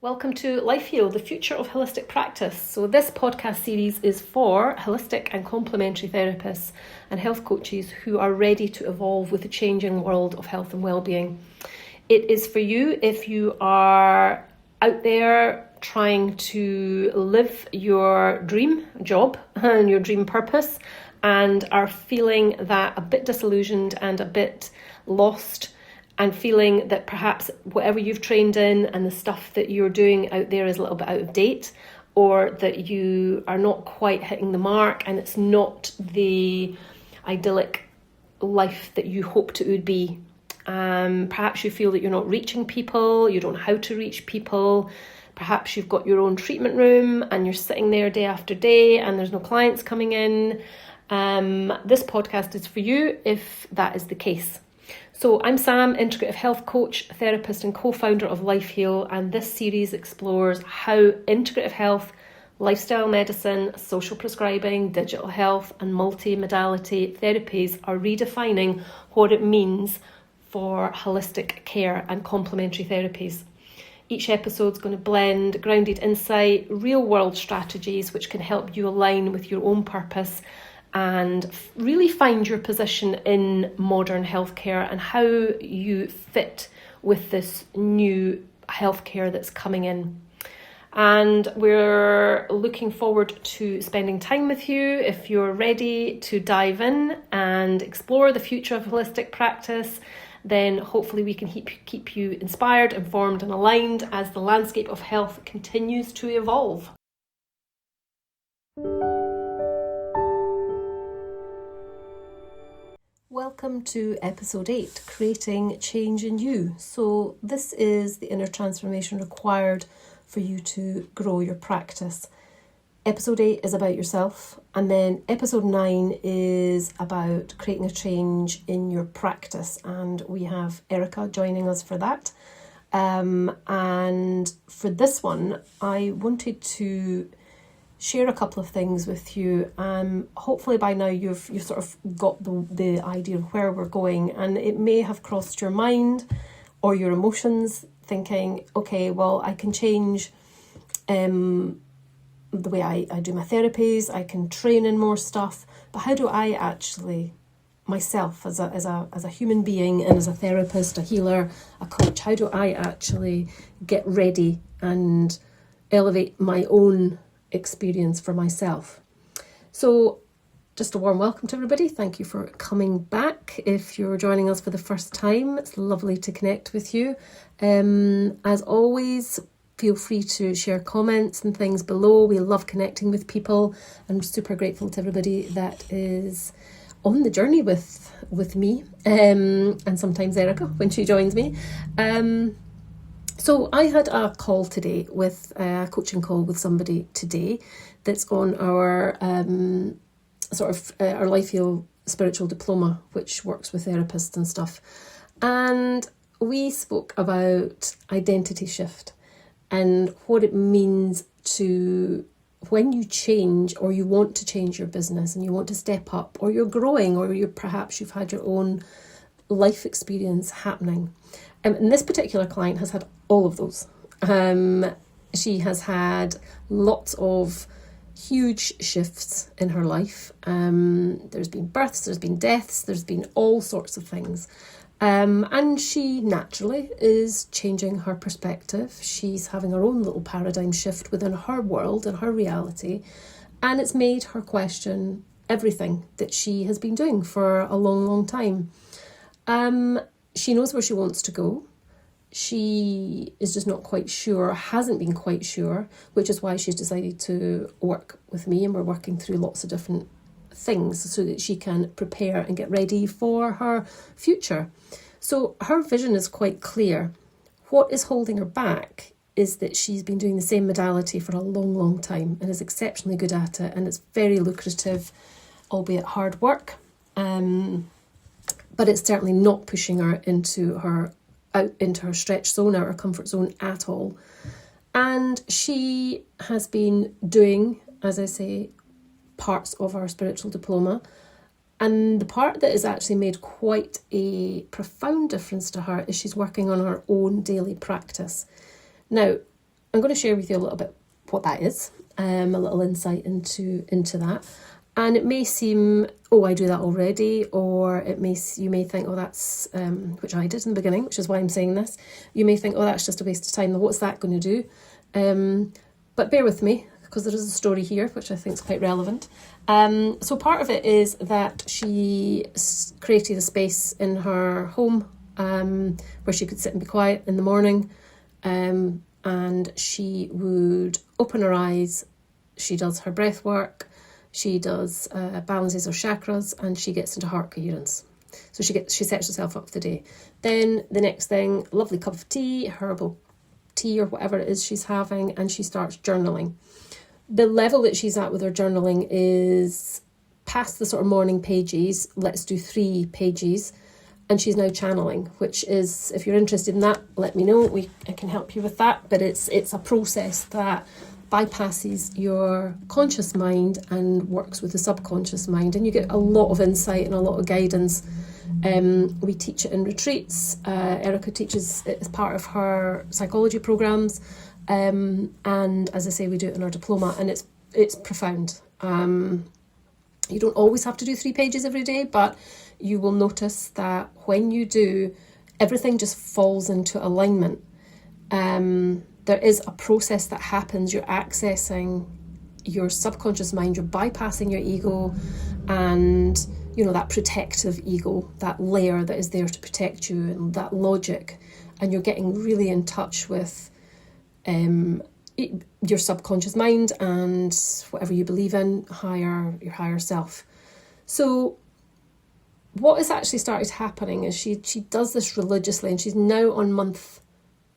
Welcome to Life Heal, the future of holistic practice. So this podcast series is for holistic and complementary therapists and health coaches who are ready to evolve with the changing world of health and well-being. It is for you if you are out there trying to live your dream job and your dream purpose and are feeling that a bit disillusioned and a bit lost, and feeling that perhaps whatever you've trained in and the stuff that you're doing out there is a little bit out of date, or that you are not quite hitting the mark and it's not the idyllic life that you hoped it would be. Perhaps you feel that you're not reaching people, you don't know how to reach people. Perhaps you've got your own treatment room and you're sitting there day after day and there's no clients coming in. This podcast is for you if that is the case. So I'm Sam, integrative health coach, therapist and co-founder of Life Heal, and this series explores how integrative health, lifestyle medicine, social prescribing, digital health and multi-modality therapies are redefining what it means for holistic care and complementary therapies. Each episode is going to blend grounded insight, real-world strategies which can help you align with your own purpose and really find your position in modern healthcare and how you fit with this new healthcare that's coming in. And we're looking forward to spending time with you. If you're ready to dive in and explore the future of holistic practice, then hopefully we can keep you inspired, informed and aligned as the landscape of health continues to evolve. Welcome to episode 8, Creating Change in You. So this is the inner transformation required for you to grow your practice. Episode 8 is about yourself, and then episode 9 is about creating a change in your practice, and we have Erica joining us for that. And for this one, I wanted to share a couple of things with you. Hopefully by now you've sort of got the idea of where we're going, and it may have crossed your mind or your emotions thinking, okay, well, I can change the way I do my therapies, I can train in more stuff, but how do I actually myself as a human being and as a therapist, a healer, a coach, how do I actually get ready and elevate my own experience for myself? So just a warm welcome to everybody. Thank you for coming back. If you're joining us for the first time, it's lovely to connect with you. As always, feel free to share comments and things below. We love connecting with people, and I'm super grateful to everybody that is on the journey with me, and sometimes Erica when she joins me. So I had a call today a coaching call with somebody today that's on our our Life Heal spiritual diploma, which works with therapists and stuff. And we spoke about identity shift and what it means to when you change, or you want to change your business and you want to step up, or you're growing, or you've had your own life experience happening. And this particular client has had all of those. She has had lots of huge shifts in her life. There's been births, there's been deaths, there's been all sorts of things. And she naturally is changing her perspective. She's having her own little paradigm shift within her world and her reality. And it's made her question everything that she has been doing for a long, long time. She knows where she wants to go. She is just not quite sure, hasn't been quite sure, which is why she's decided to work with me, and we're working through lots of different things so that she can prepare and get ready for her future. So her vision is quite clear. What is holding her back is that she's been doing the same modality for a long, long time and is exceptionally good at it, and it's very lucrative, albeit hard work. But it's certainly not pushing her into her stretch zone, out her comfort zone at all. And she has been doing, as I say, parts of our spiritual diploma. And the part that has actually made quite a profound difference to her is she's working on her own daily practice. Now, I'm going to share with you a little bit what that is, a little insight into that. And it may seem, oh, I do that already, or you may think, oh, that's, which I did in the beginning, which is why I'm saying this. You may think, oh, that's just a waste of time. What's that going to do? But bear with me, because there is a story here, which I think is quite relevant. So part of it is that she created a space in her home where she could sit and be quiet in the morning, and she would open her eyes. She does her breath work. She does balances her chakras, and she gets into heart coherence. So she sets herself up for the day. Then the next thing, lovely cup of tea, herbal tea or whatever it is she's having, and she starts journaling. The level that she's at with her journaling is past the sort of morning pages. Let's do 3 pages. And she's now channeling, which is, if you're interested in that, let me know. I can help you with that. But it's a process that bypasses your conscious mind and works with the subconscious mind, and you get a lot of insight and a lot of guidance. We teach it in retreats. Erica teaches it as part of her psychology programs, and as I say, we do it in our diploma, and it's profound. You don't always have to do 3 pages every day, but you will notice that when you do, everything just falls into alignment. There is a process that happens. You're accessing your subconscious mind, you're bypassing your ego and, that protective ego, that layer that is there to protect you, and that logic. And you're getting really in touch with your subconscious mind and whatever you believe in, your higher self. So what has actually started happening is she does this religiously, and she's now on month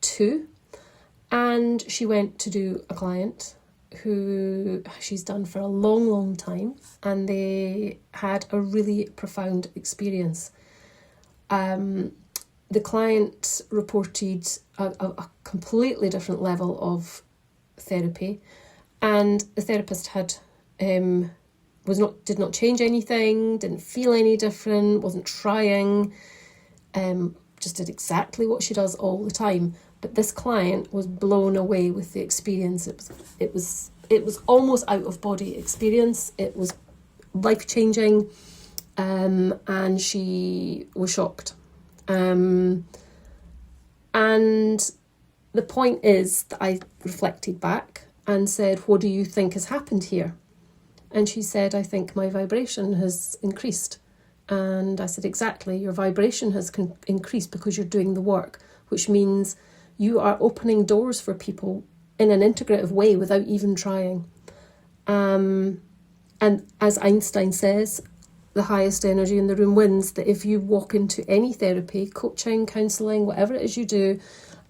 2. And she went to do a client who she's done for a long, long time, and they had a really profound experience. The client reported a completely different level of therapy, and the therapist did not change anything, didn't feel any different, wasn't trying, just did exactly what she does all the time. But this client was blown away with the experience. It was almost out of body experience. It was life-changing, and she was shocked. And the point is that I reflected back and said, what do you think has happened here? And she said, I think my vibration has increased. And I said, exactly, your vibration has increased because you're doing the work, which means you are opening doors for people in an integrative way without even trying. And as Einstein says, the highest energy in the room wins, that if you walk into any therapy, coaching, counselling, whatever it is you do,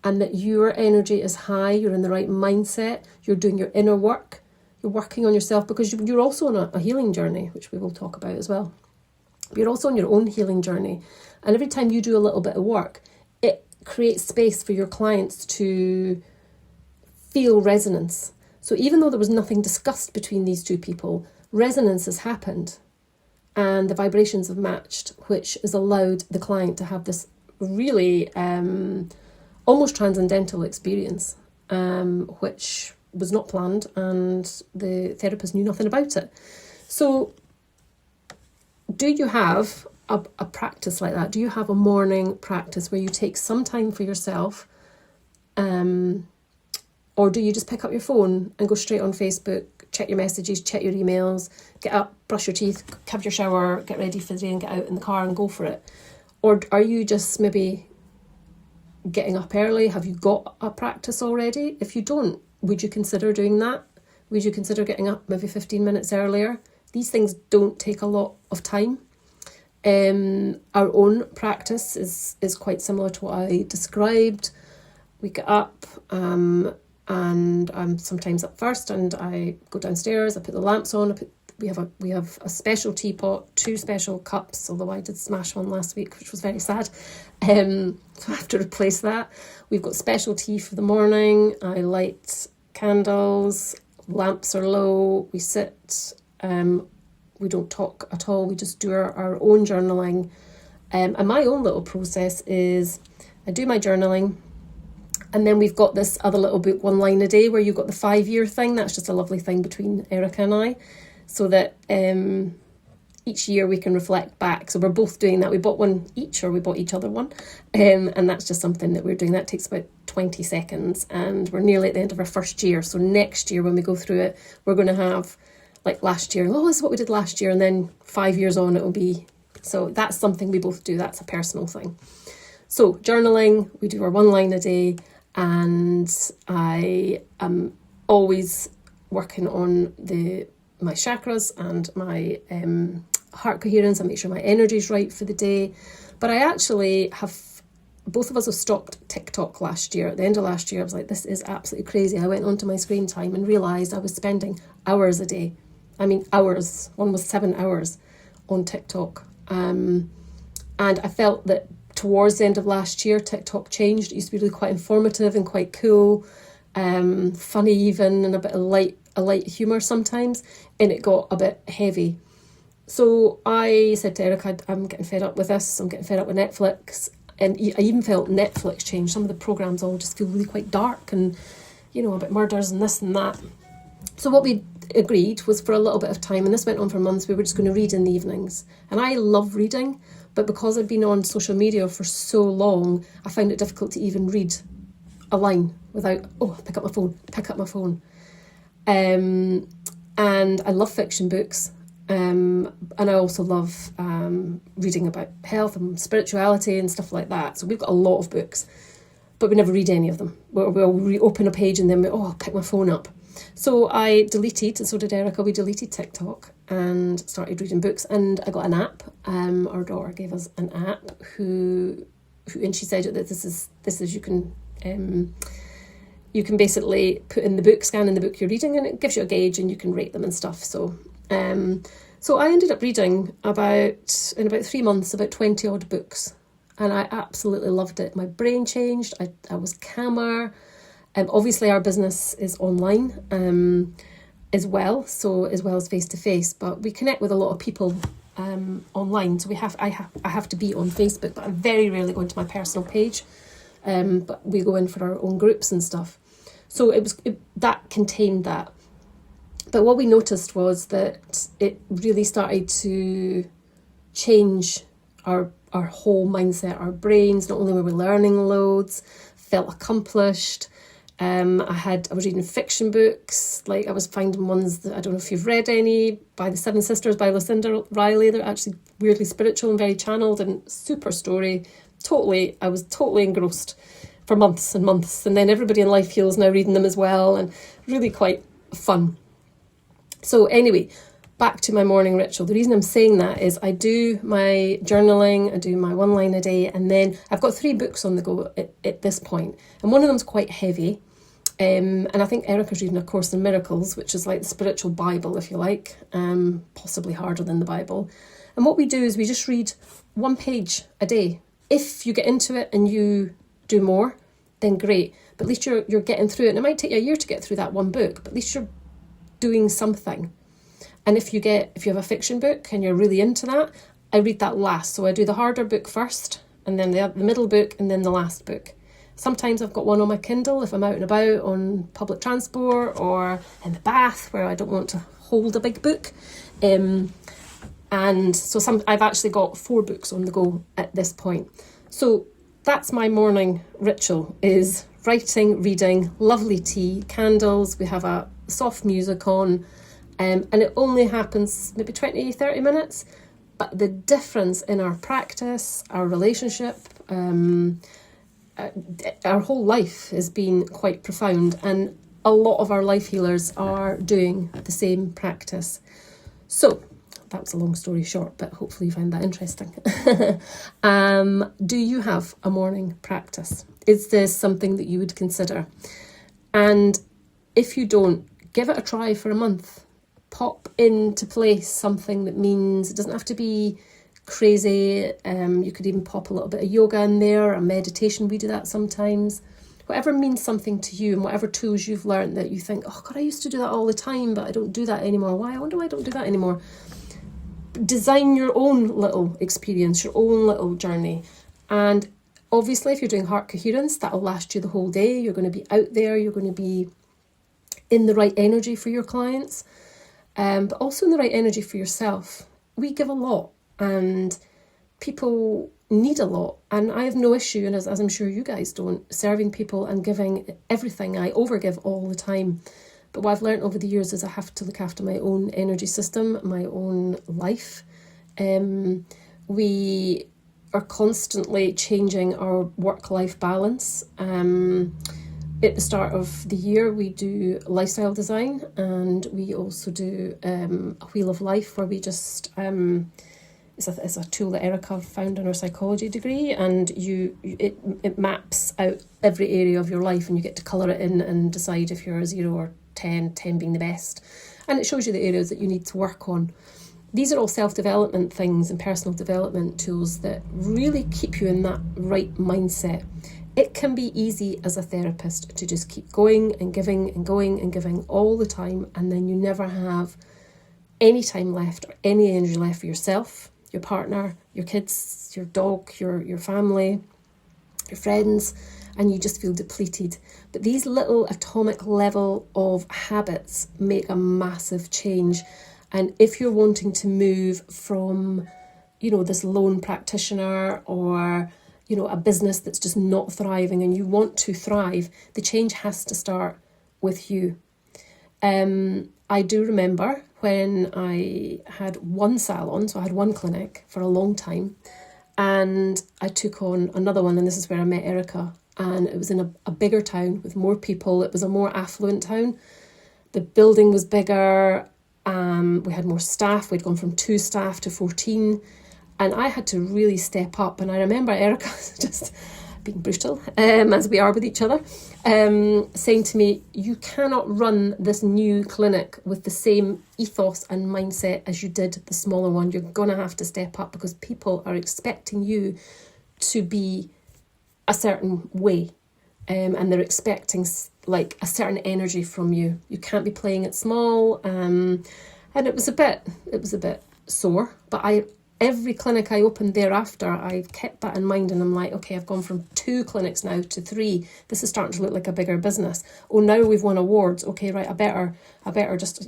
and that your energy is high, you're in the right mindset, you're doing your inner work, you're working on yourself, because you're also on a healing journey, which we will talk about as well. But you're also on your own healing journey. And every time you do a little bit of work, it creates space for your clients to feel resonance. So even though there was nothing discussed between these 2 people, resonance has happened and the vibrations have matched, which has allowed the client to have this really almost transcendental experience, which was not planned, and the therapist knew nothing about it. So do you have a practice like that? Do you have a morning practice where you take some time for yourself, or do you just pick up your phone and go straight on Facebook, check your messages, check your emails, get up, brush your teeth, have your shower, get ready for the day and get out in the car and go for it? Or are you just maybe getting up early? Have you got a practice already? If you don't, would you consider doing that? Would you consider getting up maybe 15 minutes earlier? These things don't take a lot of time. Our own practice is quite similar to what I described. We get up, and I'm sometimes up first, and I go downstairs. I put the lamps on. We have a special teapot, 2 special cups, although I did smash one last week, which was very sad. So I have to replace that. We've got special tea for the morning. I light candles. Lamps are low. We sit. We don't talk at all. We just do our own journaling. And my own little process is I do my journaling. And then we've got this other little book, One Line a Day, where you've got the 5-year thing. That's just a lovely thing between Erica and I, so that each year we can reflect back. So we're both doing that. We bought one each, or we bought each other one. And that's just something that we're doing. That takes about 20 seconds. And we're nearly at the end of our first year. So next year when we go through it, we're going to have, like last year, this is what we did last year. And then 5 years on, it'll be. So that's something we both do. That's a personal thing. So journaling, we do our 1 line a day. And I am always working on my chakras and my heart coherence. I make sure my energy is right for the day. But I actually both of us have stopped TikTok last year. At the end of last year, I was like, this is absolutely crazy. I went onto my screen time and realised I was spending hours a day. I mean, hours. One was 7 hours on TikTok. And I felt that towards the end of last year, TikTok changed. It used to be really quite informative and quite cool, funny even, and a bit of light humour sometimes, and it got a bit heavy. So I said to Erica, I'm getting fed up with this. I'm getting fed up with Netflix. And I even felt Netflix change. Some of the programmes all just feel really quite dark and, a bit murders and this and that. So what we agreed was, for a little bit of time, and this went on for months, we were just going to read in the evenings. And I love reading, but because I'd been on social media for so long, I found it difficult to even read a line without, pick up my phone. And I love fiction books. And I also love reading about health and spirituality and stuff like that. So we've got a lot of books, but we never read any of them. We'll open a page and then I'll pick my phone up. So I deleted, and so did Erica, we deleted TikTok and started reading books. And I got an app. Our daughter gave us an app who and she said that this is you can basically put in the book, scan in the book you're reading, and it gives you a gauge and you can rate them and stuff. So I ended up reading in about 3 months, about 20 odd books. And I absolutely loved it. My brain changed. I was calmer. Obviously our business is online as well, so as well as face to face, but we connect with a lot of people online. So I have to be on Facebook, but I very rarely go into my personal page. But we go in for our own groups and stuff. So that contained that. But what we noticed was that it really started to change our whole mindset, our brains. Not only were we learning loads, felt accomplished. I was reading fiction books. Like, I was finding ones that, I don't know if you've read any, by The Seven Sisters by Lucinda Riley. They're actually weirdly spiritual and very channeled and super story. I was totally engrossed for months and months. And then Everybody in Life Heals now reading them as well, and really quite fun. So anyway, back to my morning ritual. The reason I'm saying that is I do my journaling, I do my 1 line a day, and then I've got 3 books on the go at this point. And one of them's quite heavy. And I think Erica's reading A Course in Miracles, which is like the spiritual Bible, if you like, possibly harder than the Bible. And what we do is we just read 1 page a day. If you get into it and you do more, then great. But at least you're getting through it. And it might take you a year to get through that one book, but at least you're doing something. And if you have a fiction book and you're really into that, I read that last. So I do the harder book first, and then the middle book, and then the last book. Sometimes I've got one on my Kindle if I'm out and about on public transport or in the bath where I don't want to hold a big book. And so I've actually got 4 books on the go at this point. So that's my morning ritual, is writing, reading, lovely tea, candles. We have a soft music on, and it only happens maybe 20, 30 minutes. But the difference in our practice, our relationship, our whole life has been quite profound, and a lot of our life healers are doing the same practice. So that was a long story short, but hopefully you find that interesting. Do you have a morning practice? Is this something that you would consider? And if you don't, give it a try for a month. Pop into place something that means it doesn't have to be crazy. You could even pop a little bit of yoga in there, or meditation. We do that sometimes. Whatever means something to you, and whatever tools you've learned that you think, oh God, I used to do that all the time, but I don't do that anymore. Why? I wonder why I don't do that anymore. Design your own little experience, your own little journey. And Obviously, if you're doing heart coherence, that'll last you the whole day. You're going to be out there, you're going to be in the right energy for your clients, but also in the right energy for yourself. We give a lot and people need a lot, and I have no issue, and as I'm sure you guys don't, serving people and giving everything. I overgive all the time. But what I've learned over the years is I have to look after my own energy system, my own life. We are constantly changing our work-life balance. At the start of the year, we do lifestyle design, and we also do a wheel of life where we just... It's a tool that Erica found in her psychology degree, and it maps out every area of your life, and you get to colour it in and decide if you're a 0 or 10 being the best. And it shows you the areas that you need to work on. These are all self-development things and personal development tools that really keep you in that right mindset. It can be easy as a therapist to just keep going and giving and going and giving all the time, and then you never have any time left or any energy left for yourself, your partner, your kids, your dog, your family, your friends, and you just feel depleted. But these little atomic level of habits make a massive change. And if you're wanting to move from, this lone practitioner or, a business that's just not thriving and you want to thrive, the change has to start with you. I do remember when I had one salon, so I had one clinic for a long time, and I took on another one, and this is where I met Erica, and it was in a bigger town with more people. It was a more affluent town. The building was bigger, we had more staff. We'd gone from 2 staff to 14, and I had to really step up. And I remember Erica just being brutal, as we are with each other, saying to me, you cannot run this new clinic with the same ethos and mindset as you did the smaller one. You're going to have to step up because people are expecting you to be a certain way, and they're expecting like a certain energy from you. You can't be playing it small, and it was a bit sore, but every clinic I opened thereafter, I kept that in mind, and I'm like, okay, I've gone from 2 clinics now to 3. This is starting to look like a bigger business. Oh, now we've won awards. Okay, right, I better just,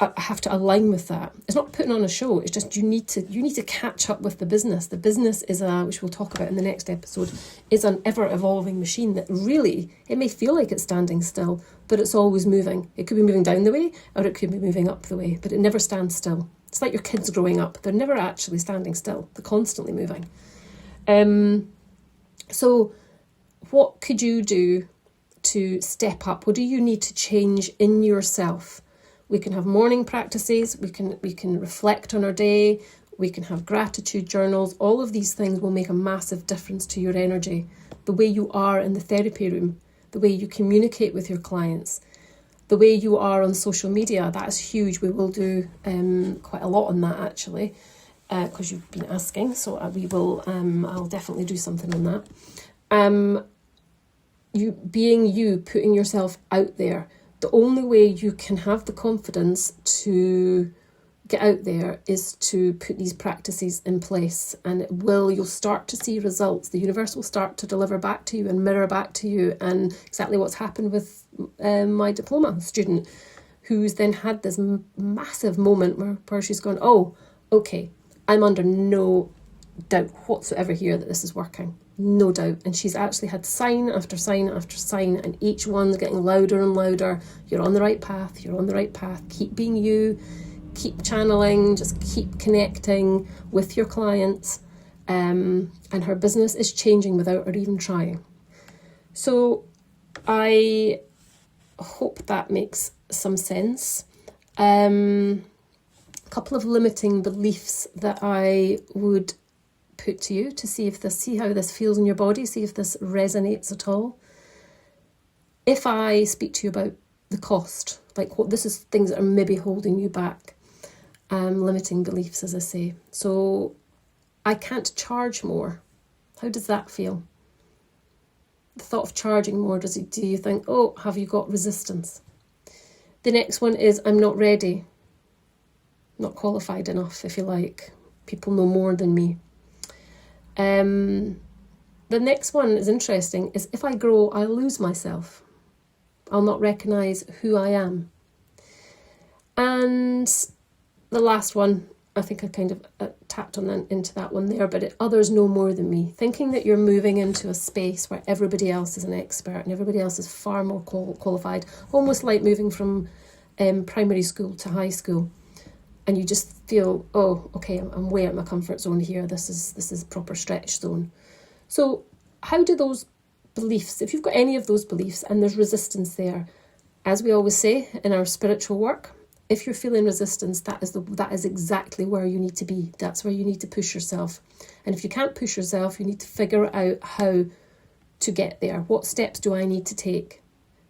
I have to align with that. It's not putting on a show. It's just you need to catch up with the business. The business is which we'll talk about in the next episode, is an ever evolving machine that really, it may feel like it's standing still, but it's always moving. It could be moving down the way or it could be moving up the way, but it never stands still. It's like your kids growing up. They're never actually standing still. They're constantly moving. So what could you do to step up? What do you need to change in yourself? We can have morning practices. We can reflect on our day. We can have gratitude journals. All of these things will make a massive difference to your energy. The way you are in the therapy room, the way you communicate with your clients, the way you are on social media, that's huge. We will do quite a lot on that actually, because you've been asking. So we will. I'll definitely do something on that. You being you, putting yourself out there. The only way you can have the confidence to get out there is to put these practices in place, and you'll start to see results. The universe will start to deliver back to you and mirror back to you, and exactly what's happened with my diploma student, who's then had this massive moment where she's gone, oh, okay, I'm under no doubt whatsoever here that this is working. No doubt. And she's actually had sign after sign after sign, and each one's getting louder and louder. You're on the right path. You're on the right path. Keep being you. Keep channeling. Just keep connecting with your clients. And her business is changing without her even trying. So I hope that makes some sense. A couple of limiting beliefs that I would put to you to see how this feels in your body, see if this resonates at all. If I speak to you about the cost, like what this is, things that are maybe holding you back, limiting beliefs, as I say. So I can't charge more. How does that feel? The thought of charging more, do you think, oh, have you got resistance? The next one is I'm not ready, not qualified enough, if you like. People know more than me. The next one is interesting, is if I grow, I'll lose myself. I'll not recognise who I am. And the last one, I think I kind of tapped on into that one there, but others know more than me. Thinking that you're moving into a space where everybody else is an expert and everybody else is far more qualified, almost like moving from primary school to high school. And you just feel, oh, okay, I'm way out of my comfort zone here. This is proper stretch zone. So how do those beliefs, if you've got any of those beliefs and there's resistance there, as we always say in our spiritual work, if you're feeling resistance, that is exactly where you need to be. That's where you need to push yourself. And if you can't push yourself, you need to figure out how to get there. What steps do I need to take?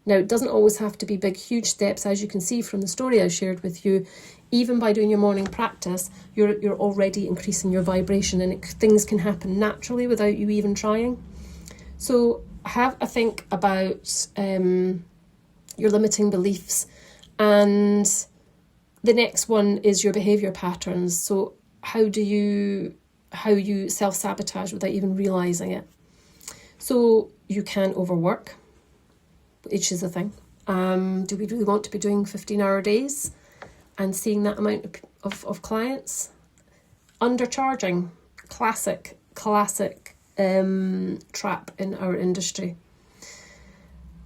Now, it doesn't always have to be big, huge steps. As you can see from the story I shared with you, even by doing your morning practice, you're already increasing your vibration, and things can happen naturally without you even trying. So have a think about your limiting beliefs. And the next one is your behaviour patterns. So how you self-sabotage without even realising it. So you can overwork, which is a thing. Do we really want to be doing 15-hour days and seeing that amount of clients? Undercharging, classic trap in our industry.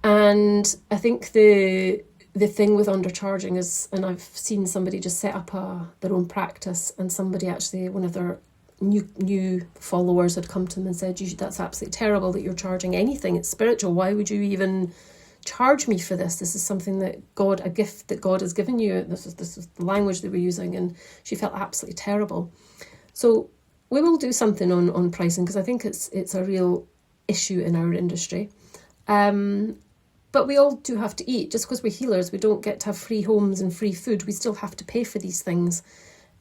And I think the thing with undercharging is, and I've seen somebody just set up their own practice, and somebody actually, one of their new followers had come to them and said, that's absolutely terrible that you're charging anything. It's spiritual. Why would you even charge me for this? This is something that a gift that God has given you. This is the language they were using, and she felt absolutely terrible. So we will do something on pricing, because I think it's a real issue in our industry. But we all do have to eat. Just because we're healers, we don't get to have free homes and free food. We still have to pay for these things.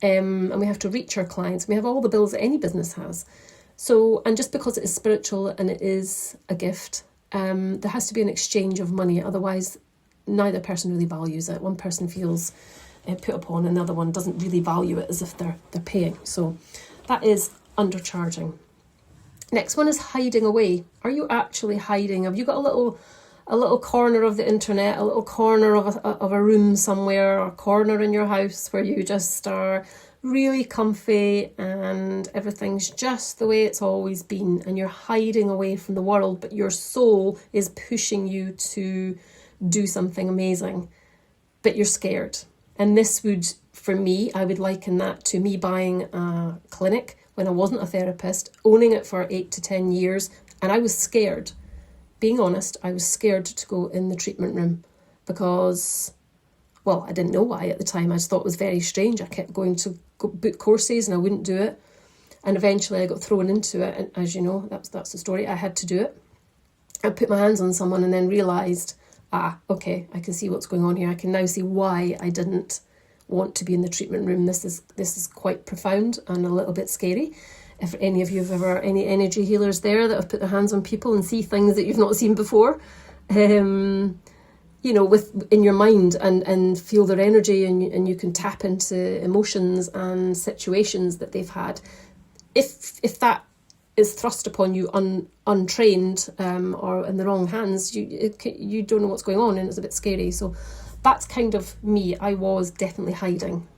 And we have to reach our clients. We have all the bills that any business has. So, and just because it is spiritual and it is a gift, there has to be an exchange of money. Otherwise, neither person really values it. One person feels put upon, and the other one doesn't really value it as if they're paying. So that is undercharging. Next one is hiding away. Are you actually hiding? Have you got a little corner of the internet, a little corner of a room somewhere, or a corner in your house where you just are really comfy and everything's just the way it's always been, and you're hiding away from the world, but your soul is pushing you to do something amazing, but you're scared? And this would, for me, I would liken that to me buying a clinic when I wasn't a therapist, owning it for 8 to 10 years, and I was scared. Being honest, I was scared to go in the treatment room because, well, I didn't know why at the time. I just thought it was very strange. I kept going to book courses and I wouldn't do it. And eventually I got thrown into it. And as you know, that's the story. I had to do it. I put my hands on someone and then realised, okay, I can see what's going on here. I can now see why I didn't want to be in the treatment room. This is quite profound and a little bit scary. If any of you have ever, any energy healers there that have put their hands on people and see things that you've not seen before, in your mind and feel their energy, and you can tap into emotions and situations that they've had. If that is thrust upon you untrained or in the wrong hands, you don't know what's going on, and it's a bit scary. So that's kind of me. I was definitely hiding.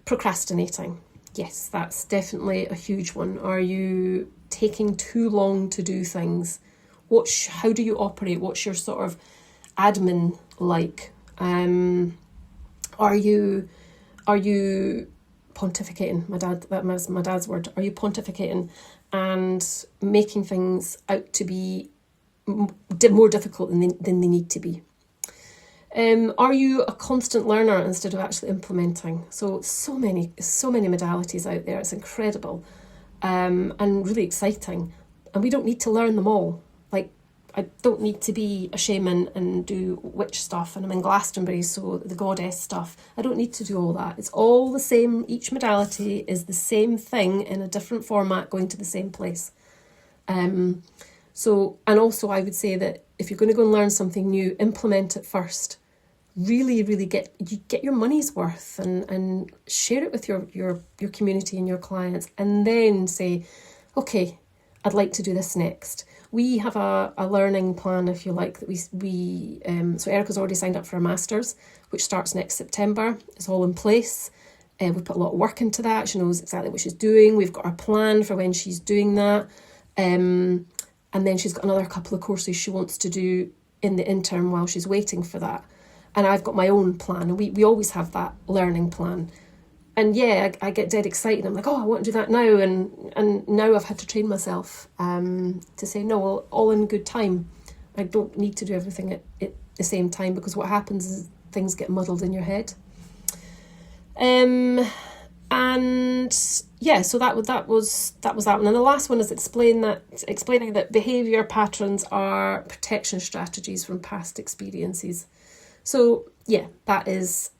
Procrastinating. Yes, that's definitely a huge one. Are you taking too long to do things? How do you operate? What's your sort of admin like? Are you pontificating? That's my dad's word. Are you pontificating and making things out to be more difficult than they need to be? Are you a constant learner instead of actually implementing? So many modalities out there. It's incredible, and really exciting. And we don't need to learn them all. Like, I don't need to be a shaman and do witch stuff, and I'm in Glastonbury, so the goddess stuff. I don't need to do all that. It's all the same. Each modality is the same thing in a different format, going to the same place. And also I would say that if you're going to go and learn something new, implement it first. Really, really get your money's worth and share it with your community and your clients, and then say, okay, I'd like to do this next. We have a learning plan, if you like, that so Erica's already signed up for a master's, which starts next September. It's all in place. We've put a lot of work into that. She knows exactly what she's doing. We've got our plan for when she's doing that. And then she's got another couple of courses she wants to do in the interim while she's waiting for that. And I've got my own plan. And we always have that learning plan. And yeah, I get dead excited. I'm like, oh, I want to do that now. And now I've had to train myself to say, no, well, all in good time. I don't need to do everything at the same time, because what happens is things get muddled in your head. And yeah, so that was that one. And the last one is explaining that behaviour patterns are protection strategies from past experiences. So yeah, that is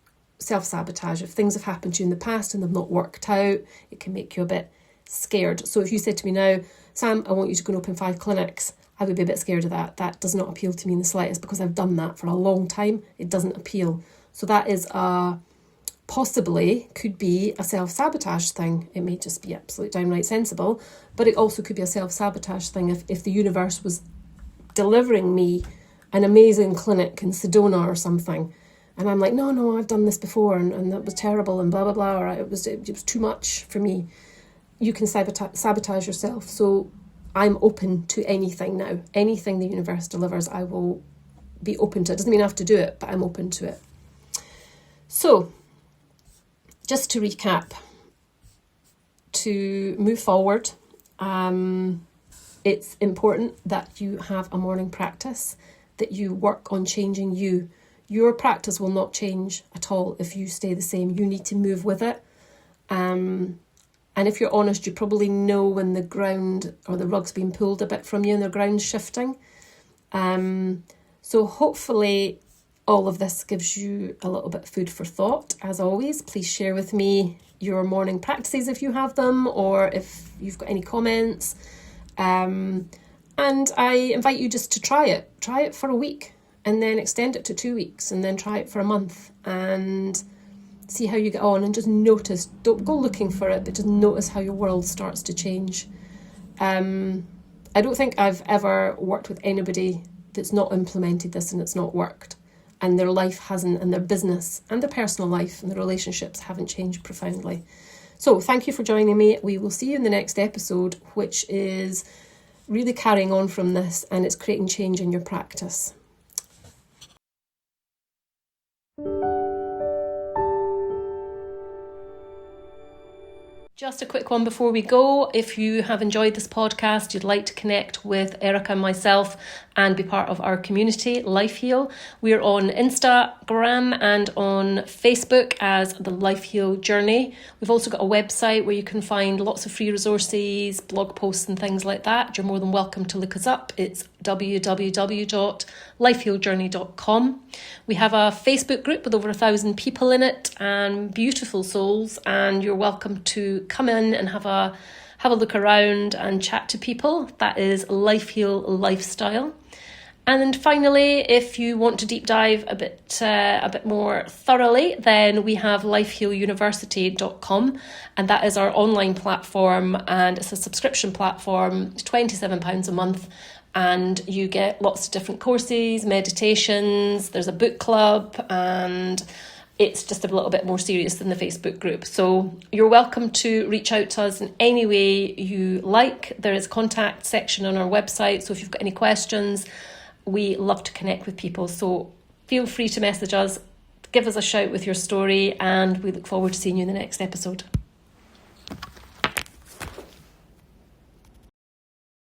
self-sabotage. If things have happened to you in the past and they've not worked out, it can make you a bit scared. So if you said to me now, Sam, I want you to go and open 5 clinics, I would be a bit scared of that. That does not appeal to me in the slightest, because I've done that for a long time. It doesn't appeal. So that is possibly could be a self-sabotage thing. It may just be absolutely downright sensible, but it also could be a self-sabotage thing if the universe was delivering me an amazing clinic in Sedona or something, and I'm like, no, I've done this before and that was terrible and blah, blah, blah, or it was too much for me. You can sabotage yourself. So I'm open to anything now. Anything the universe delivers, I will be open to. It doesn't mean I have to do it, but I'm open to it. So, just to recap, to move forward, it's important that you have a morning practice, that you work on changing you. Your practice will not change at all if you stay the same. You need to move with it. And if you're honest, you probably know when the ground or the rug's been pulled a bit from you and the ground's shifting. So hopefully all of this gives you a little bit of food for thought. As always, please share with me your morning practices if you have them, or if you've got any comments. And I invite you just to try it. Try it for a week and then extend it to 2 weeks and then try it for a month and see how you get on, and just notice. Don't go looking for it, but just notice how your world starts to change. I don't think I've ever worked with anybody that's not implemented this and it's not worked, and their life hasn't, and their business and their personal life and their relationships haven't changed profoundly. So thank you for joining me. We will see you in the next episode, which is really carrying on from this, and it's creating change in your practice. Just a quick one before we go. If you have enjoyed this podcast, you'd like to connect with Erica and myself and be part of our community, Life Heal. We're on Instagram and on Facebook as the Life Heal Journey. We've also got a website where you can find lots of free resources, blog posts and things like that. You're more than welcome to look us up. It's www.lifehealjourney.com. We have a Facebook group with over 1,000 people in it and beautiful souls, and you're welcome to come in and have a look around and chat to people. That is Life Heal Lifestyle. And finally, if you want to deep dive a bit more thoroughly, then we have lifehealuniversity.com, and that is our online platform, and it's a subscription platform. It's £27 a month, and you get lots of different courses, meditations, there's a book club, and it's just a little bit more serious than the Facebook group. So you're welcome to reach out to us in any way you like. There is a contact section on our website, so if you've got any questions, we love to connect with people. So feel free to message us, give us a shout with your story, and we look forward to seeing you in the next episode.